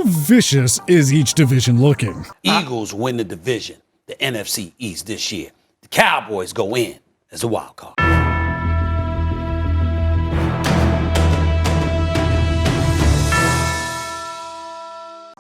how vicious is each division looking? Eagles win the division, the NFC East this year. The Cowboys go in as a wild card.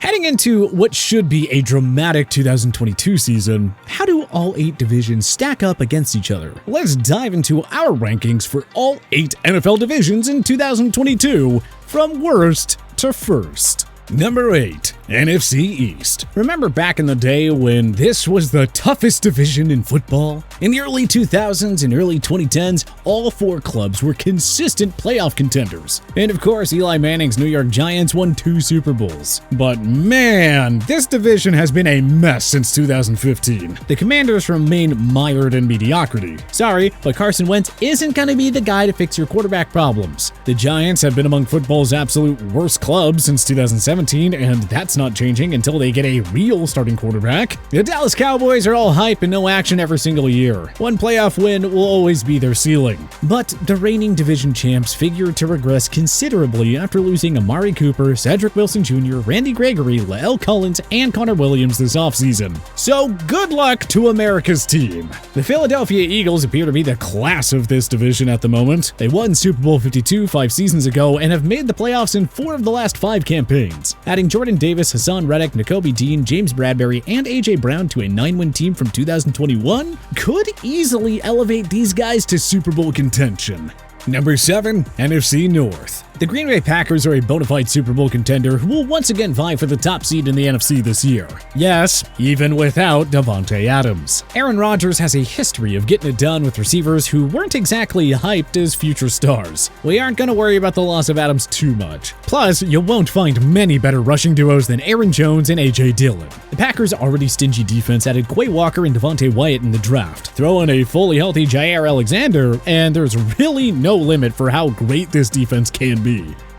Heading into what should be a dramatic 2022 season, how do all 8 divisions stack up against each other? Let's dive into our rankings for all 8 NFL divisions in 2022, from worst to first. Number 8, NFC East. Remember back in the day when this was the toughest division in football? In the early 2000s and early 2010s, all 4 clubs were consistent playoff contenders. And of course, Eli Manning's New York Giants won 2 Super Bowls. But man, this division has been a mess since 2015. The Commanders remain mired in mediocrity. Sorry, but Carson Wentz isn't going to be the guy to fix your quarterback problems. The Giants have been among football's absolute worst clubs since 2017, and that's not changing until they get a real starting quarterback. The Dallas Cowboys are all hype and no action every single year. One playoff win will always be their ceiling. But the reigning division champs figure to regress considerably after losing Amari Cooper, Cedric Wilson Jr., Randy Gregory, Lael Collins, and Connor Williams this offseason. So good luck to America's team. The Philadelphia Eagles appear to be the class of this division at the moment. They won Super Bowl 52 5 seasons ago and have made the playoffs in 4 of the last 5 campaigns. Adding Jordan Davis, Hassan Reddick, Nakobe Dean, James Bradbury, and A.J. Brown to a 9-win team from 2021 could easily elevate these guys to Super Bowl contention. Number 7, NFC North. The Green Bay Packers are a bona fide Super Bowl contender who will once again vie for the top seed in the NFC this year. Yes, even without Davante Adams. Aaron Rodgers has a history of getting it done with receivers who weren't exactly hyped as future stars. We aren't going to worry about the loss of Adams too much. Plus, you won't find many better rushing duos than Aaron Jones and A.J. Dillon. The Packers' already stingy defense added Quay Walker and Devontae Wyatt in the draft. Throw in a fully healthy Jair Alexander, and there's really no limit for how great this defense can be.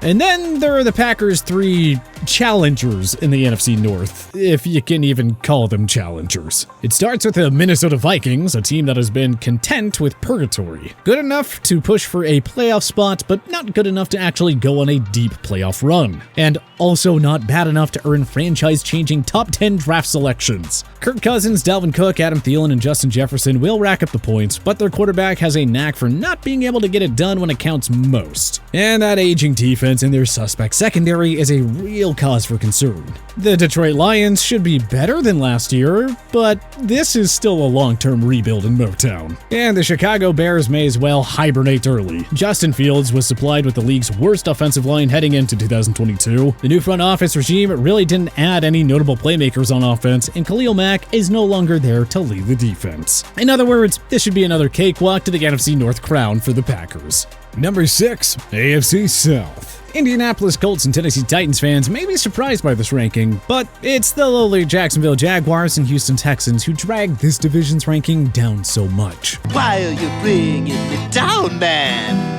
And then there are the Packers' 3 challengers in the NFC North, if you can even call them challengers. It starts with the Minnesota Vikings, a team that has been content with purgatory. Good enough to push for a playoff spot, but not good enough to actually go on a deep playoff run. And also not bad enough to earn franchise-changing top 10 draft selections. Kirk Cousins, Dalvin Cook, Adam Thielen, and Justin Jefferson will rack up the points, but their quarterback has a knack for not being able to get it done when it counts most. And that aging defense in their suspect secondary is a real cause for concern. The Detroit Lions should be better than last year, but this is still a long-term rebuild in Motown. And the Chicago Bears may as well hibernate early. Justin Fields was supplied with the league's worst offensive line heading into 2022. The new front office regime really didn't add any notable playmakers on offense, and Khalil Mack is no longer there to lead the defense. In other words, this should be another cakewalk to the NFC North crown for the Packers. Number 6, AFC South. Indianapolis Colts and Tennessee Titans fans may be surprised by this ranking, but it's the lowly Jacksonville Jaguars and Houston Texans who drag this division's ranking down so much. Why are you bringing me down, man?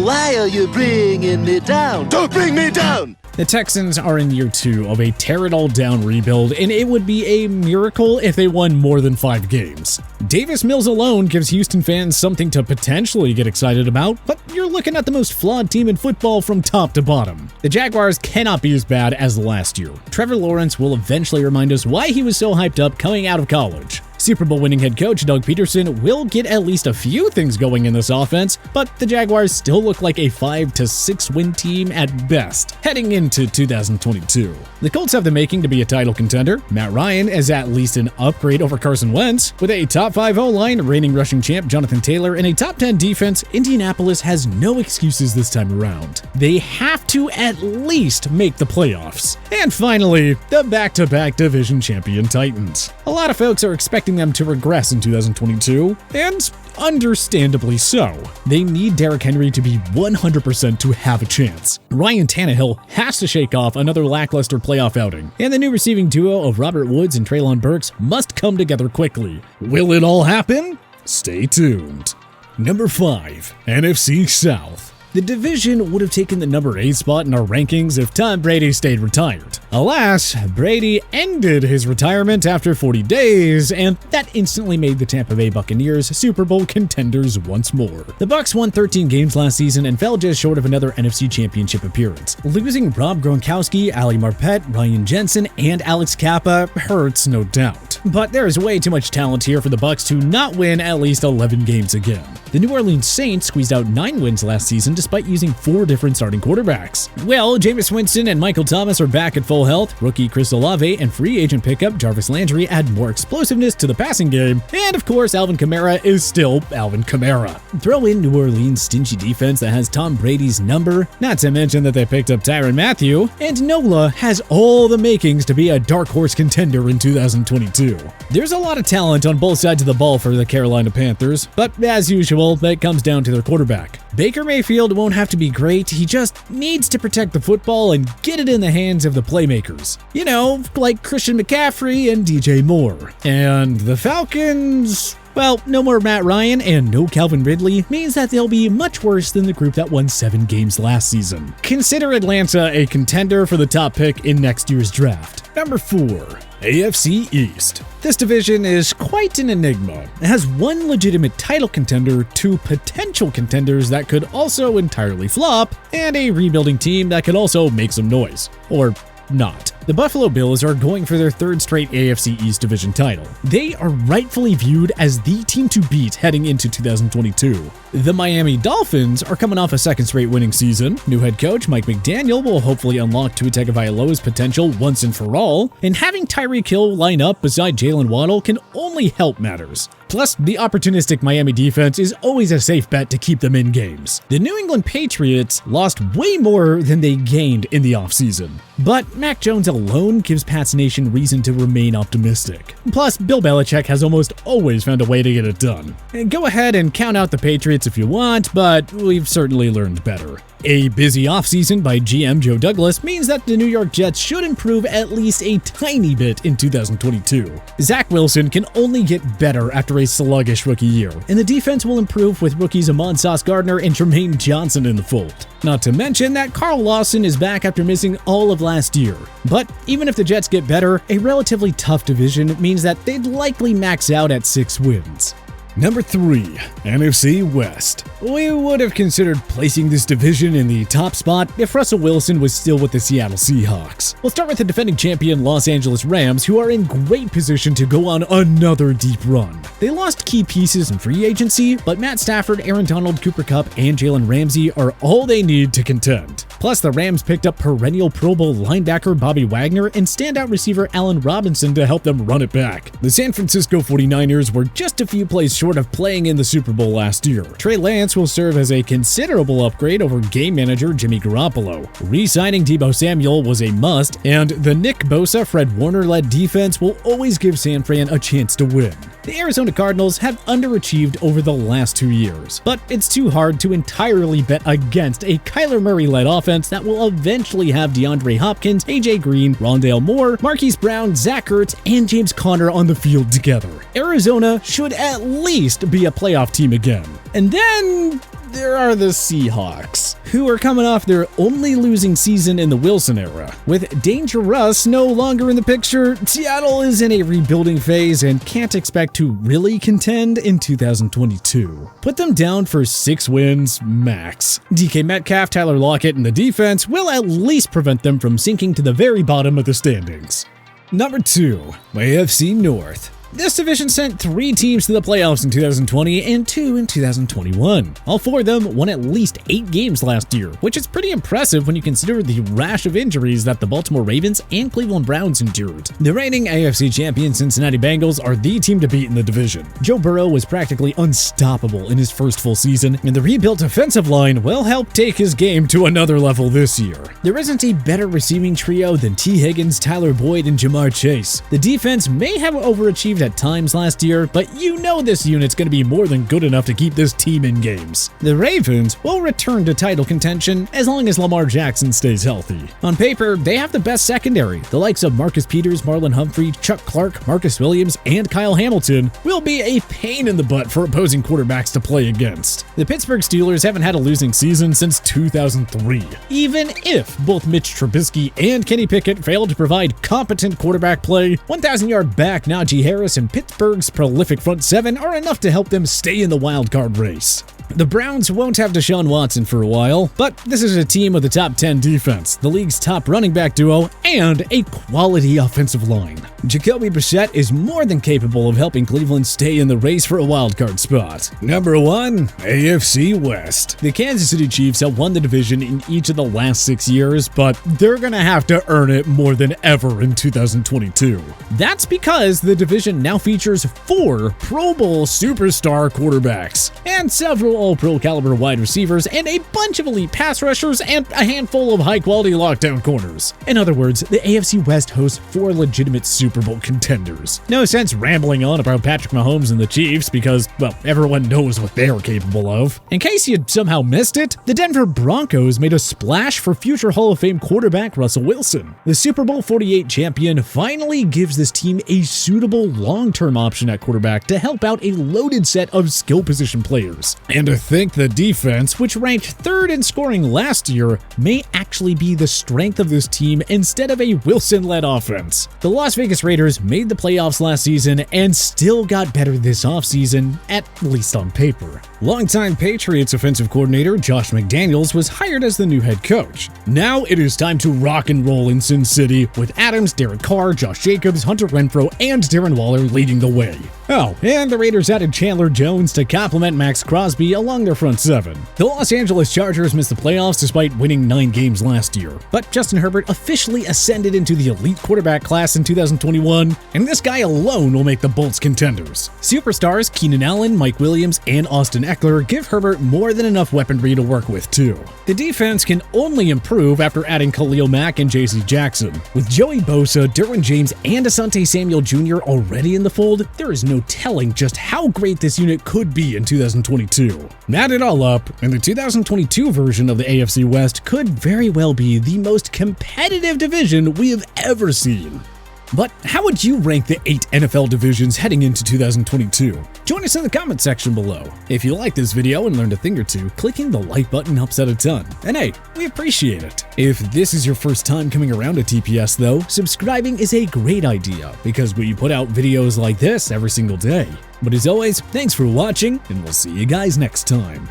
Why are you bringing me down? Don't bring me down! The Texans are in year 2 of a tear-it-all-down rebuild, and it would be a miracle if they won more than 5 games. Davis Mills alone gives Houston fans something to potentially get excited about, but you're looking at the most flawed team in football from top to bottom. The Jaguars cannot be as bad as last year. Trevor Lawrence will eventually remind us why he was so hyped up coming out of college. Super Bowl winning head coach Doug Peterson will get at least a few things going in this offense, but the Jaguars still look like a 5 to 6 win team at best, heading into 2022. The Colts have the making to be a title contender. Matt Ryan is at least an upgrade over Carson Wentz. With a top 5 O-line, reigning rushing champ Jonathan Taylor, and a top 10 defense, Indianapolis has no excuses this time around. They have to at least make the playoffs. And finally, the back-to-back division champion Titans. A lot of folks are expecting them to regress in 2022, and understandably so. They need Derrick Henry to be 100% to have a chance. Ryan Tannehill has to shake off another lackluster playoff outing, and the new receiving duo of Robert Woods and Treylon Burks must come together quickly. Will it all happen? Stay tuned. Number 5, NFC South. the division would have taken the number 8 spot in our rankings if Tom Brady stayed retired. Alas, Brady ended his retirement after 40 days, and that instantly made the Tampa Bay Buccaneers Super Bowl contenders once more. The Bucs won 13 games last season and fell just short of another NFC Championship appearance. Losing Rob Gronkowski, Ali Marpet, Ryan Jensen, and Alex Kappa hurts, no doubt. But there is way too much talent here for the Bucs to not win at least 11 games again. The New Orleans Saints squeezed out 9 wins last season despite using 4 different starting quarterbacks. Well, Jameis Winston and Michael Thomas are back at full health, rookie Chris Olave and free agent pickup Jarvis Landry add more explosiveness to the passing game, and of course Alvin Kamara is still Alvin Kamara. Throw in New Orleans' stingy defense that has Tom Brady's number, not to mention that they picked up Tyrann Mathieu, and NOLA has all the makings to be a dark horse contender in 2022. There's a lot of talent on both sides of the ball for the Carolina Panthers, but as usual, that comes down to their quarterback. Baker Mayfield won't have to be great, he just needs to protect the football and get it in the hands of the playmakers. You know, like Christian McCaffrey and DJ Moore. And the Falcons... well, no more Matt Ryan and no Calvin Ridley means that they'll be much worse than the group that won 7 games last season. Consider Atlanta a contender for the top pick in next year's draft. Number 4. AFC East. This division is quite an enigma. It has 1 legitimate title contender, 2 potential contenders that could also entirely flop, and a rebuilding team that could also make some noise. Or not. The Buffalo Bills are going for their 3rd straight AFC East division title. They are rightfully viewed as the team to beat heading into 2022. The Miami Dolphins are coming off a 2nd straight winning season. New head coach Mike McDaniel will hopefully unlock Tua Tagovailoa's potential once and for all, and having Tyreek Hill line up beside Jalen Waddle can only help matters. Plus, the opportunistic Miami defense is always a safe bet to keep them in games. The New England Patriots lost way more than they gained in the offseason. But Mac Jones alone gives Pats Nation reason to remain optimistic. Plus, Bill Belichick has almost always found a way to get it done. And go ahead and count out the Patriots if you want, but we've certainly learned better. A busy offseason by GM Joe Douglas means that the New York Jets should improve at least a tiny bit in 2022. Zach Wilson can only get better after a sluggish rookie year, and the defense will improve with rookies Amon Sauce Gardner and Jermaine Johnson in the fold. Not to mention that Carl Lawson is back after missing all of last year. But even if the Jets get better, a relatively tough division means that they'd likely max out at 6 wins. Number 3. NFC West. We would have considered placing this division in the top spot if Russell Wilson was still with the Seattle Seahawks. We'll start with the defending champion Los Angeles Rams, who are in great position to go on another deep run. They lost key pieces in free agency, but Matt Stafford, Aaron Donald, Cooper Kupp, and Jalen Ramsey are all they need to contend. Plus, the Rams picked up perennial Pro Bowl linebacker Bobby Wagner and standout receiver Allen Robinson to help them run it back. The San Francisco 49ers were just a few plays short of playing in the Super Bowl last year. Trey Lance will serve as a considerable upgrade over game manager Jimmy Garoppolo. Re-signing Deebo Samuel was a must, and the Nick Bosa, Fred Warner-led defense will always give San Fran a chance to win. The Arizona Cardinals have underachieved over the last 2 years, but it's too hard to entirely bet against a Kyler Murray-led offense that will eventually have DeAndre Hopkins, AJ Green, Rondale Moore, Marquise Brown, Zach Ertz, and James Conner on the field together. Arizona should at least be a playoff team again. And then there are the Seahawks, who are coming off their only losing season in the Wilson era. With Danger Russ no longer in the picture, Seattle is in a rebuilding phase and can't expect to really contend in 2022. Put them down for 6 wins max. DK Metcalf, Tyler Lockett, and the defense will at least prevent them from sinking to the very bottom of the standings. Number 2, AFC North. This division sent 3 teams to the playoffs in 2020 and 2 in 2021. All 4 of them won at least 8 games last year, which is pretty impressive when you consider the rash of injuries that the Baltimore Ravens and Cleveland Browns endured. The reigning AFC champion Cincinnati Bengals are the team to beat in the division. Joe Burrow was practically unstoppable in his first full season, and the rebuilt offensive line will help take his game to another level this year. There isn't a better receiving trio than T. Higgins, Tyler Boyd, and Jamar Chase. The defense may have overachieved underachieved at times last year, but you know this unit's going to be more than good enough to keep this team in games. The Ravens will return to title contention as long as Lamar Jackson stays healthy. On paper, they have the best secondary. The likes of Marcus Peters, Marlon Humphrey, Chuck Clark, Marcus Williams, and Kyle Hamilton will be a pain in the butt for opposing quarterbacks to play against. The Pittsburgh Steelers haven't had a losing season since 2003. Even if both Mitch Trubisky and Kenny Pickett failed to provide competent quarterback play, 1,000-yard back Najee Harris and Pittsburgh's prolific front seven are enough to help them stay in the wildcard race. The Browns won't have Deshaun Watson for a while, but this is a team with a top 10 defense, the league's top running back duo, and a quality offensive line. Jacoby Brissett is more than capable of helping Cleveland stay in the race for a wildcard spot. Number 1, AFC West. The Kansas City Chiefs have won the division in each of the last 6 years, but they're gonna have to earn it more than ever in 2022. That's because the division now features 4 Pro Bowl superstar quarterbacks, and several all-pro caliber wide receivers, and a bunch of elite pass rushers, and a handful of high-quality lockdown corners. In other words, the AFC West hosts 4 legitimate Super Bowl contenders. No sense rambling on about Patrick Mahomes and the Chiefs because, well, everyone knows what they're capable of. In case you somehow missed it, the Denver Broncos made a splash for future Hall of Fame quarterback Russell Wilson. The Super Bowl 48 champion finally gives this team a suitable long-term option at quarterback to help out a loaded set of skill position players. And to think the defense, which ranked 3rd in scoring last year, may actually be the strength of this team instead of a Wilson-led offense. The Las Vegas Raiders made the playoffs last season and still got better this offseason, at least on paper. Longtime Patriots offensive coordinator Josh McDaniels was hired as the new head coach. Now it is time to rock and roll in Sin City, with Adams, Derek Carr, Josh Jacobs, Hunter Renfrow, and Darren Waller leading the way. Oh, and the Raiders added Chandler Jones to complement Max Crosby along their front seven. The Los Angeles Chargers missed the playoffs despite winning 9 games last year, but Justin Herbert officially ascended into the elite quarterback class in 2021, and this guy alone will make the Bolts contenders. Superstars Keenan Allen, Mike Williams, and Austin Eckler give Herbert more than enough weaponry to work with too. The defense can only improve after adding Khalil Mack and J.C. Jackson. With Joey Bosa, Derwin James, and Asante Samuel Jr. already in the fold, there is no telling just how great this unit could be in 2022. Add it all up, and the 2022 version of the AFC West could very well be the most competitive division we have ever seen. But how would you rank the 8 NFL divisions heading into 2022? Join us in the comment section below. If you like this video and learned a thing or two, clicking the like button helps out a ton. And hey, we appreciate it. If this is your first time coming around to TPS though, subscribing is a great idea because we put out videos like this every single day. But as always, thanks for watching, and we'll see you guys next time.